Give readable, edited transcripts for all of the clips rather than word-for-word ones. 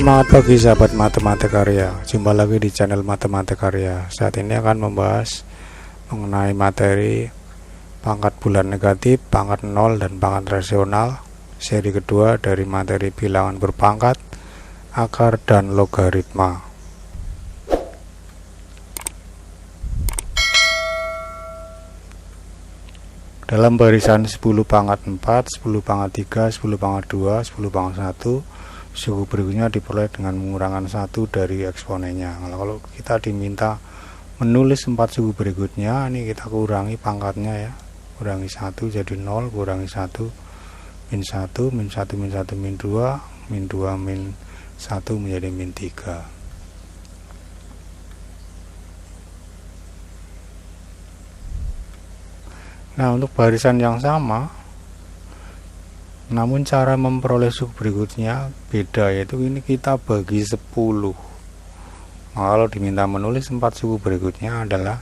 Semangat pagi sahabat Matematika. Jumpa lagi di channel Matematika. Saat ini akan membahas mengenai materi pangkat bulan negatif, pangkat nol, dan pangkat rasional. Seri kedua dari materi bilangan berpangkat, akar, dan logaritma. Dalam barisan 10 pangkat 4, 10 pangkat 3, 10 pangkat 2, 10 pangkat 1, suku berikutnya diperoleh dengan mengurangkan 1 dari eksponennya. Kalau kita diminta menulis 4 suku berikutnya, ini kita kurangi pangkatnya ya. Kurangi 1 jadi 0, kurangi 1, min 1, min 1, min 1, min 2, min 2, min 1 menjadi min 3. Nah, untuk barisan yang sama, namun cara memperoleh suku berikutnya beda, yaitu ini kita bagi 10. Kalau diminta menulis 4 suku berikutnya adalah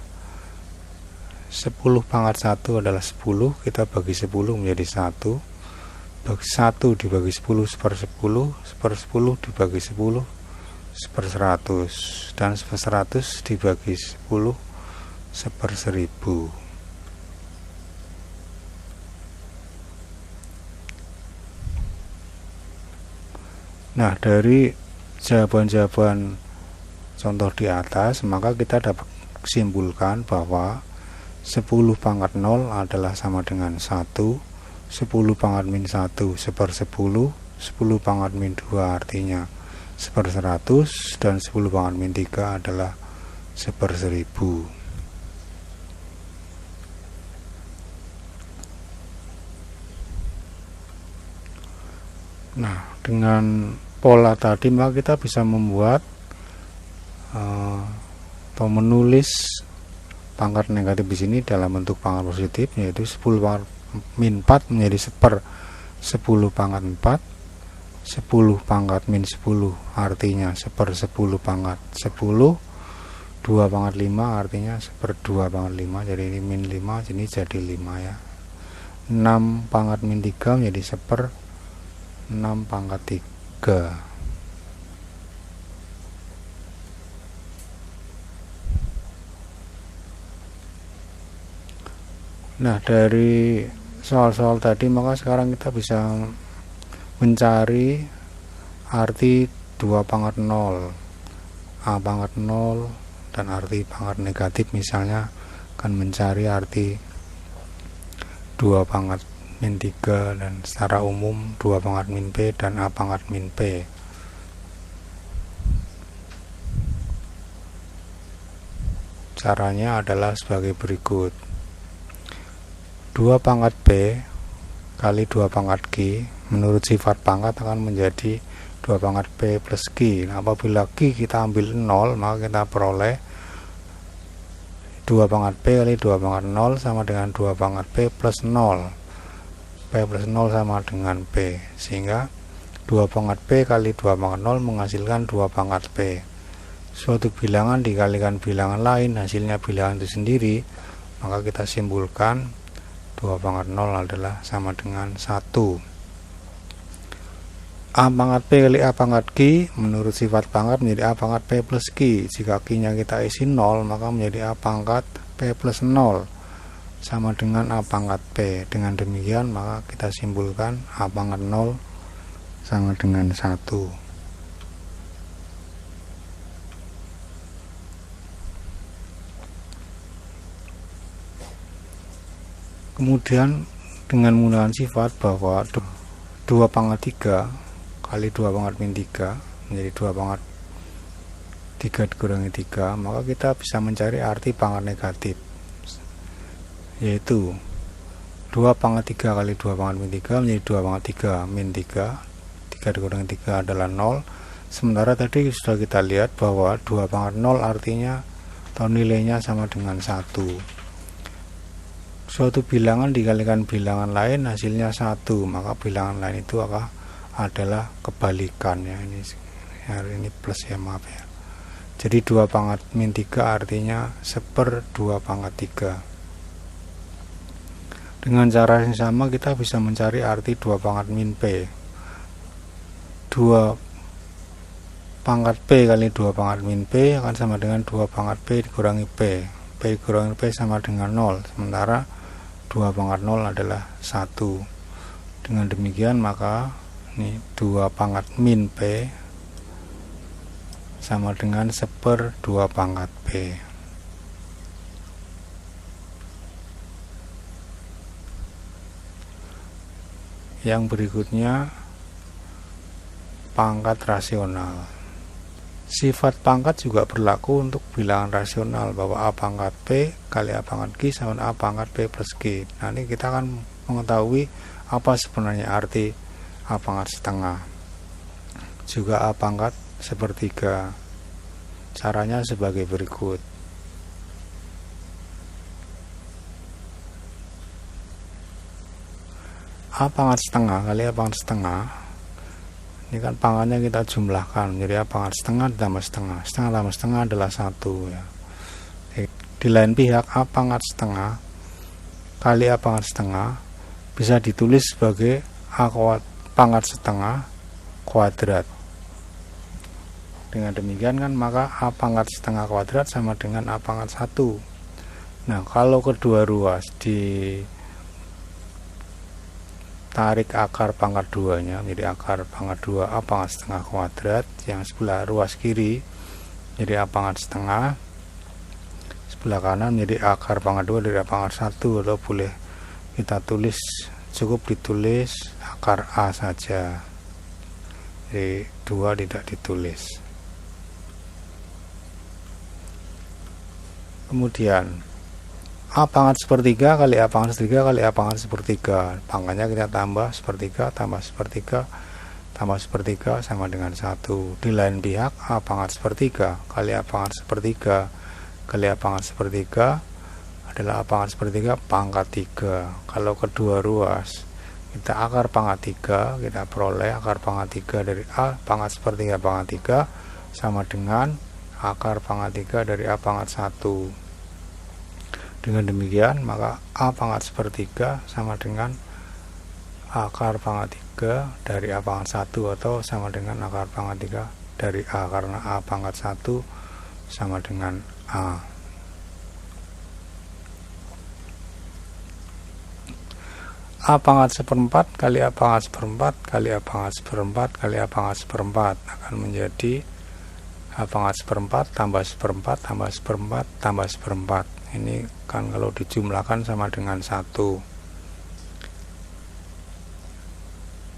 10 pangkat 1 adalah 10, kita bagi 10 menjadi 1. Bagi 1 dibagi 10 seper 10, seper 10 dibagi 10 seper 100, dan seper 100 dibagi 10 seper 1000. Nah, dari jawaban-jawaban contoh di atas, maka kita dapat simpulkan bahwa 10 pangkat 0 adalah sama dengan 1, 10 pangkat min 1 seper 10, 10 pangkat min 2 artinya seper 100, dan 10 pangkat min 3 adalah seper 1000. Nah, dengan pola tadi maka kita bisa membuat atau menulis pangkat negatif di sini dalam bentuk pangkat positif, yaitu 10 pangkat min 4 menjadi seper 10 pangkat 4, 10 pangkat min 10 artinya seper 10 pangkat 10, 2 pangkat 5 artinya seper 2 pangkat 5, jadi ini min 5, ini jadi 5 ya. 6 pangkat min 3 menjadi seper 6 pangkat 3. Nah, dari soal-soal tadi maka sekarang kita bisa mencari arti 2 pangkat 0, A pangkat 0, dan arti pangkat negatif. Misalnya akan mencari arti 2 pangkat min 3, dan secara umum 2 pangkat min P dan A pangkat min P. Caranya adalah sebagai berikut. 2 pangkat P kali 2 pangkat Q menurut sifat pangkat akan menjadi 2 pangkat P plus Q. Nah, apabila Q kita ambil 0, maka kita peroleh 2 pangkat P kali 2 pangkat 0 sama dengan 2 pangkat P plus 0. P plus 0 sama dengan P, sehingga 2 pangkat P kali 2 pangkat 0 menghasilkan 2 pangkat P. Suatu bilangan dikalikan bilangan lain hasilnya bilangan itu sendiri, maka kita simpulkan 2 pangkat 0 adalah sama dengan 1. A pangkat P kali A pangkat Q menurut sifat pangkat menjadi A pangkat P plus Q. Jika Q nya kita isi 0, maka menjadi A pangkat P plus 0 sama dengan A pangkat P. Dengan demikian maka kita simpulkan A pangkat 0 sama dengan 1. Kemudian dengan menggunakan sifat bahwa 2 pangkat 3 kali 2 pangkat min 3 menjadi 2 pangkat 3 dikurangi 3, maka kita bisa mencari arti pangkat negatif, yaitu 2 pangkat 3 kali 2 pangkat min 3 menjadi 2 pangkat 3 min 3, 3 dikurangi 3 adalah 0. Sementara tadi sudah kita lihat bahwa 2 pangkat 0 artinya atau nilainya sama dengan 1. Suatu bilangan dikalikan bilangan lain hasilnya 1, maka bilangan lain itu adalah kebalikannya. Ini plus ya, maaf ya. Jadi 2 pangkat min 3 artinya seper 2 pangkat 3. Dengan cara yang sama kita bisa mencari arti 2 pangkat min P. 2 pangkat P kali 2 pangkat min P akan sama dengan 2 pangkat P dikurangi P. P dikurangi P sama dengan 0, sementara 2 pangkat 0 adalah 1. Dengan demikian maka ini 2 pangkat min P sama dengan 1/2 pangkat P. Yang berikutnya pangkat rasional. Sifat pangkat juga berlaku untuk bilangan rasional, bahwa A pangkat P kali A pangkat Q sama A pangkat P plus Q. Nah, ini kita akan mengetahui apa sebenarnya arti A pangkat setengah. Juga A pangkat sepertiga. Caranya sebagai berikut. A pangkat setengah kali A pangkat setengah, ini kan pangkatnya kita jumlahkan menjadi A pangkat setengah ditambah setengah. Setengah tambah setengah adalah 1 ya. Di lain pihak A pangkat setengah kali A pangkat setengah bisa ditulis sebagai A pangkat setengah kuadrat. Dengan demikian kan maka A pangkat setengah kuadrat sama dengan A pangkat 1. Nah, kalau kedua ruas tarik akar pangkat 2-nya menjadi akar pangkat 2 A pangkat setengah kuadrat, yang sebelah ruas kiri jadi A pangkat setengah, sebelah kanan menjadi akar pangkat 2 dari A pangkat 1, atau boleh kita tulis, cukup ditulis akar A saja, jadi 2 tidak ditulis. Kemudian A pangkat sepertiga kali A pangkat sepertiga kali A pangkat sepertiga, pangkatnya kita tambah sepertiga tambah sepertiga tambah sepertiga sama dengan 1. Di lain pihak A pangkat sepertiga kali A pangkat sepertiga kali A pangkat sepertiga adalah A pangkat sepertiga pangkat 3. Kalau kedua ruas kita akar pangkat 3, kita peroleh akar pangkat 3 dari A pangkat sepertiga pangkat 3 sama dengan akar pangkat 3 dari A pangkat 1. Dengan demikian maka A pangkat sepertiga sama dengan akar pangkat 3 dari A pangkat 1, atau sama dengan akar pangkat 3 dari A, karena A pangkat 1 sama dengan A. A pangkat seperempat kali A pangkat seperempat kali A pangkat seperempat kali A pangkat seperempat akan menjadi A pangkat seperempat tambah seperempat tambah seperempat tambah seperempat. Ini kan kalau dijumlahkan sama dengan 1.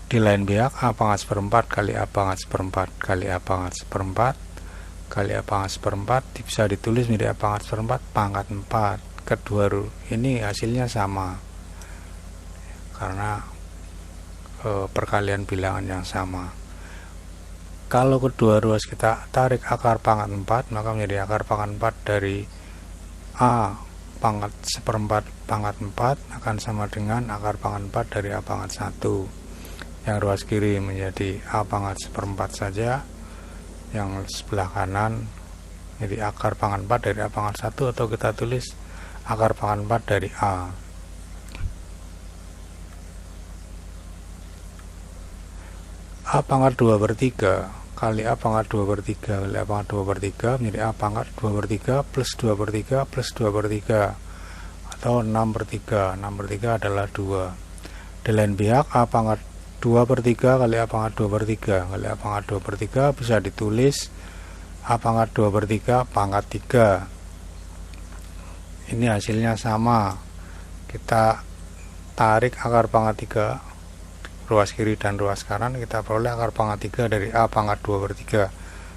Di lain pihak A pangkat seperempat kali A pangkat seperempat kali A pangkat seperempat kali A pangkat seperempat bisa ditulis menjadi A pangkat seperempat pangkat 4. Kedua ini hasilnya sama karena perkalian bilangan yang sama. Kalau kedua ruas kita tarik akar pangkat 4, maka menjadi akar pangkat 4 dari A pangkat seperempat pangkat 4 akan sama dengan akar pangkat 4 dari A pangkat 1. Yang ruas kiri menjadi A pangkat seperempat saja, yang sebelah kanan jadi akar pangkat 4 dari A pangkat 1, atau kita tulis akar pangkat 4 dari A. A pangkat 2/3 kali A pangkat 2/3 kali A pangkat 2/3 menjadi A pangkat 2/3 plus 2/3 plus 2/3, atau 6/3. 6/3 adalah 2. Di lain pihak A pangkat 2/3 kali A pangkat 2/3 kali A pangkat 2/3 bisa ditulis A pangkat 2/3 pangkat 3. Ini hasilnya sama. Kita tarik akar pangkat 3 ruas kiri dan ruas kanan, kita peroleh akar pangkat 3 dari A pangkat 2/3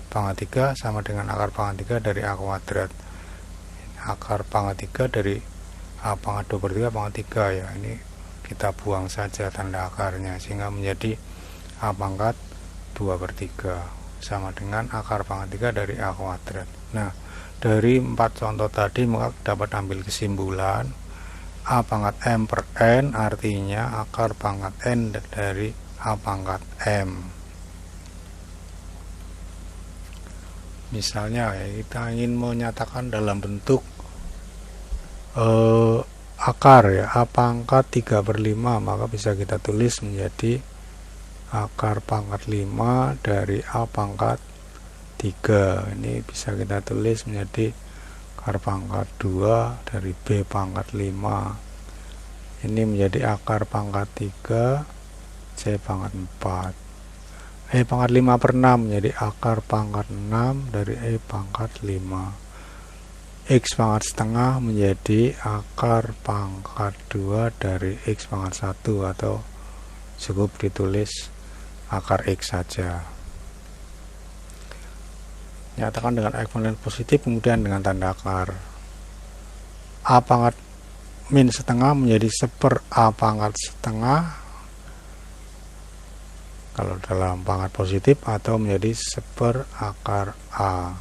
pangkat 3 sama dengan akar pangkat 3 dari A kuadrat. Akar pangkat 3 dari A pangkat 2/3 pangkat 3 ya, ini kita buang saja tanda akarnya sehingga menjadi A pangkat 2/3 sama dengan akar pangkat 3 dari A kuadrat. Nah, dari 4 contoh tadi maka dapat ambil kesimpulan A pangkat M per N artinya akar pangkat N dari A pangkat M. Misalnya kita ingin menyatakan dalam bentuk akar ya, A pangkat 3/5, maka bisa kita tulis menjadi akar pangkat 5 dari A pangkat 3. Ini bisa kita tulis menjadi akar pangkat 2 dari B pangkat 5. Ini menjadi akar pangkat 3 C pangkat 4. E pangkat 5 per 6 menjadi akar pangkat 6 dari E pangkat 5. X pangkat setengah menjadi akar pangkat 2 dari X pangkat 1, atau cukup ditulis akar X saja. Nyatakan dengan eksponen positif kemudian dengan tanda akar. A pangkat min setengah menjadi 1/4 A pangkat setengah kalau dalam pangkat positif, atau menjadi 1/4 akar A.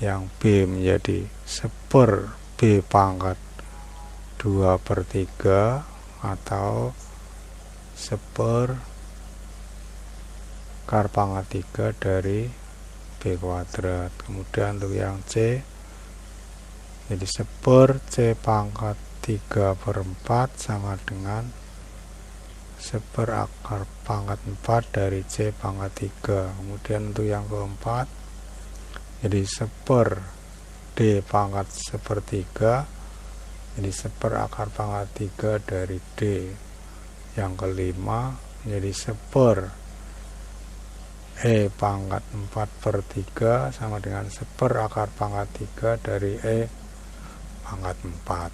Yang B menjadi 1/4 B pangkat 2/3 atau 1/4 akar pangkat 3 dari B kuadrat. Kemudian untuk yang C jadi 1/4 C pangkat 3/4 sama dengan 1/4 akar pangkat 4 dari C pangkat 3. Kemudian untuk yang keempat jadi 1/4 D pangkat 1/3 jadi 1/4 akar pangkat 3 dari D. Yang kelima menjadi 1/4 E pangkat 4/3 sama dengan 1/4 akar pangkat 3 dari E pangkat 4.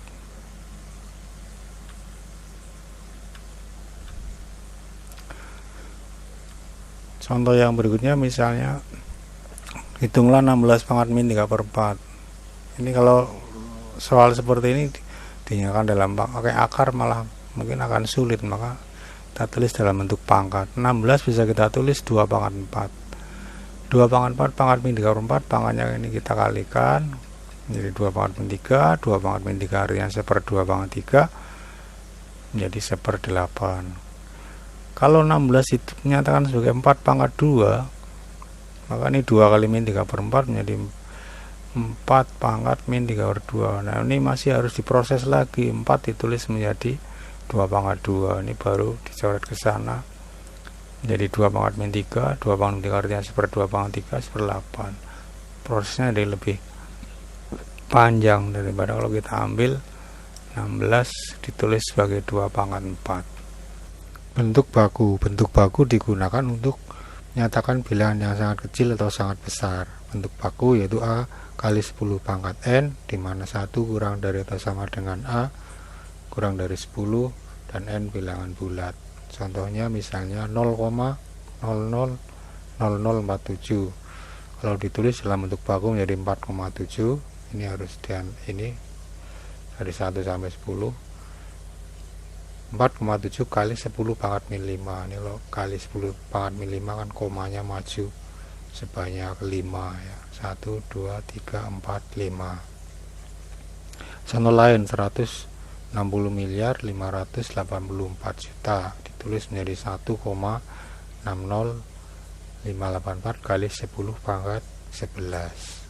Contoh yang berikutnya, misalnya hitunglah 16 pangkat min 3/4. Ini kalau soal seperti ini dinyatakan dalam pakai akar malah mungkin akan sulit, maka kita tulis dalam bentuk pangkat. 16 bisa kita tulis 2 pangkat 4. 2 pangkat 4 pangkat min 3/4, pangkatnya ini kita kalikan menjadi 2 pangkat min 3. 2 pangkat min 3 artinya 1/2 pangkat 3 menjadi 1/8. Kalau 16 itu dinyatakan sebagai 4 pangkat 2, maka ini 2 kali min 3/4 menjadi 4 pangkat min 3/2. Nah, ini masih harus diproses lagi. 4 ditulis menjadi 2 pangkat 2. Ini baru dicoret ke sana menjadi 2 pangkat min 3. 2 pangkat min 3 artinya 1/2 pangkat 3, 1/8. Prosesnya jadi lebih panjang daripada kalau kita ambil 16 ditulis sebagai 2 pangkat 4. Bentuk baku digunakan untuk menyatakan bilangan yang sangat kecil atau sangat besar. Bentuk baku yaitu A kali 10 pangkat N, di mana 1 kurang dari atau sama dengan A kurang dari 10 dan N bilangan bulat. Contohnya misalnya 0,000047. Kalau ditulis dalam bentuk baku menjadi 4,7. Ini harus ini dari 1 sampai 10. 4,7 kali 10 pangkat min 5. Ini loh, kali 10 pangkat min 5 kan komanya maju sebanyak 5 ya. 1, 2, 3, 4, 5. Contoh lain, 160 miliar 584 juta ditulis menjadi 1,60584 kali 10 pangkat 11.